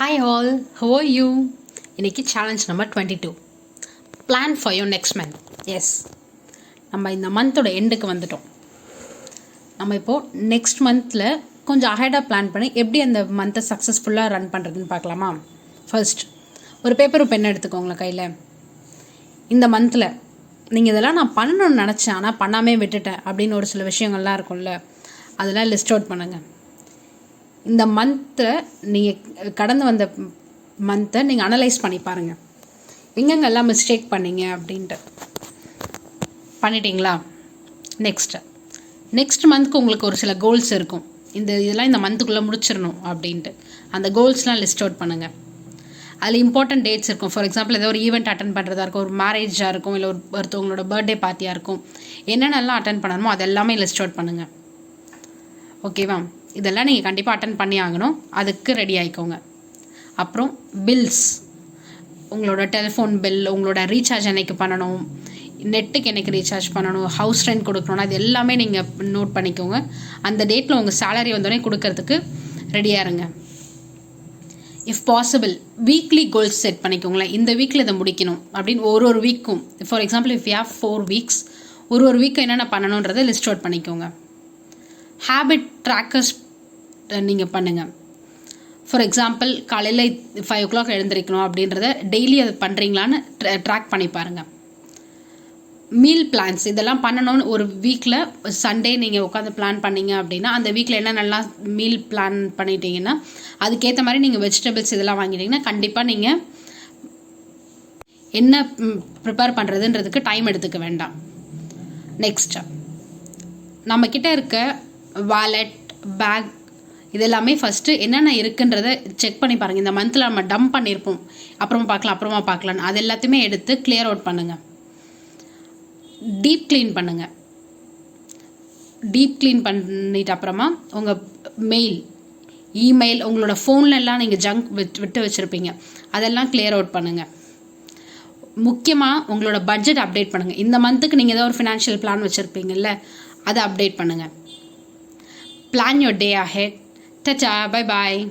Hi all, how are you? இன்னைக்கு challenge number 22. Plan for your next month. Yes, நம்ம இந்த மந்தோட எண்டுக்கு வந்துட்டோம். நம்ம இப்போது நெக்ஸ்ட் மந்தில் கொஞ்சம் அஹெடாக பிளான் பண்ணி எப்படி அந்த மந்த்தை சக்ஸஸ்ஃபுல்லாக ரன் பண்ணுறதுன்னு பார்க்கலாமா? ஃபர்ஸ்ட் ஒரு பேப்பர் பென் எடுத்துக்கோங்களேன் கையில். இந்த மந்தில் நீங்கள் இதெல்லாம் நான் பண்ணணும்னு நினச்சேன் ஆனால் பண்ணாமே விட்டுட்டேன் அப்படின்னு ஒரு சில விஷயங்கள்லாம் இருக்கும்ல, அதெல்லாம் லிஸ்ட் அவுட் பண்ணுங்கள். இந்த மந்த்தை நீங்கள் கடந்து வந்த மந்த்தை நீங்கள் அனலைஸ் பண்ணி பாருங்கள், எங்கெங்கெல்லாம் மிஸ்டேக் பண்ணீங்க அப்படின்ட்டு. பண்ணிட்டீங்களா? நெக்ஸ்ட் மந்த்துக்கு உங்களுக்கு ஒரு சில கோல்ஸ் இருக்கும். இதெல்லாம் இந்த மந்த்துக்குள்ளே முடிச்சிடணும் அப்படின்ட்டு அந்த கோல்ஸ்லாம் லிஸ்ட் அவுட் பண்ணுங்கள். அதில் இம்பார்ட்டன்ட் டேட்ஸ் இருக்கும். ஃபார் எக்ஸாம்பிள் ஏதோ ஒரு ஈவெண்ட் அட்டன் பண்ணுறதா இருக்கும், ஒரு மேரேஜாக இருக்கும், இல்லை ஒருத்தவங்களோட பர்த்டே பார்ட்டியாக இருக்கும். என்னென்னலாம் அட்டன் பண்ணணுமோ அதெல்லாமே லிஸ்ட் அவுட் பண்ணுங்கள். ஓகேவா? இதெல்லாம் நீங்கள் கண்டிப்பாக அட்டன் பண்ணி ஆகணும். அதுக்கு ரெடி ஆகிக்கோங்க. அப்புறம் பில்ஸ், உங்களோட டெலிஃபோன் பில், உங்களோட ரீசார்ஜ் என்னைக்கு பண்ணணும், நெட்டுக்கு என்னைக்கு ரீசார்ஜ் பண்ணணும், ஹவுஸ் ரெண்ட் கொடுக்கணும்னா அது எல்லாமே நீங்கள் நோட் பண்ணிக்கோங்க. அந்த டேட்டில் உங்கள் சேலரி வந்தோடனே கொடுக்கறதுக்கு ரெடியாக இருங்க. If possible weekly goals set பண்ணிக்கோங்களேன். இந்த வீக்கில் இதை முடிக்கணும் அப்படின்னு ஒரு வீக்கும். For example if you have 4 weeks, ஒரு வீக்கும் என்னென்ன பண்ணணுன்றதை லிஸ்ட் அவுட் பண்ணிக்கோங்க. ஹேபிட் ட்ராக்கர்ஸ் நீங்கள் பண்ணுங்கள். ஃபார் எக்ஸாம்பிள் காலையில் 5 o'clock எழுந்திரிக்கணும் அப்படின்றத டெய்லி அதை பண்ணுறீங்களான்னு ட்ராக் பண்ணி பாருங்கள். மீல் பிளான்ஸ் இதெல்லாம் பண்ணணும்னு ஒரு வீக்கில் சண்டே நீங்கள் உட்காந்து பிளான் பண்ணீங்க அப்படின்னா அந்த வீக்கில் என்னென்னலாம் மீல் பிளான் பண்ணிட்டீங்கன்னா அதுக்கேற்ற மாதிரி நீங்கள் வெஜிடபிள்ஸ் இதெல்லாம் வாங்கிட்டீங்கன்னா கண்டிப்பாக நீங்கள் என்ன ப்ரிப்பேர் பண்ணுறதுன்றதுக்கு டைம் எடுத்துக்க வேண்டாம். நெக்ஸ்ட்டு நம்மக்கிட்ட இருக்க வாலெட், பேக் இதெல்லாமே ஃபஸ்ட்டு என்னென்ன இருக்குன்றதை செக் பண்ணி பாருங்கள். இந்த மந்தில் நம்ம டம்ப் பண்ணியிருப்போம், அப்புறமா பார்க்கலான்னு அது எல்லாத்தையுமே எடுத்து கிளியர் அவுட் பண்ணுங்கள். டீப் க்ளீன் பண்ணுங்கள். டீப் க்ளீன் பண்ணிட்டு அப்புறமா உங்கள் மெயில், இமெயில், உங்களோட ஃபோன்லலாம் நீங்கள் ஜங்க் விட்டு வச்சுருப்பீங்க, அதெல்லாம் கிளியர் அவுட் பண்ணுங்கள். முக்கியமாக உங்களோட பட்ஜெட் அப்டேட் பண்ணுங்கள். இந்த மந்த்துக்கு நீங்கள் ஏதோ ஒரு ஃபினான்ஷியல் பிளான் வச்சுருப்பீங்கல்ல, அதை அப்டேட் பண்ணுங்கள். Plan your day ahead. Ta-ta, bye-bye.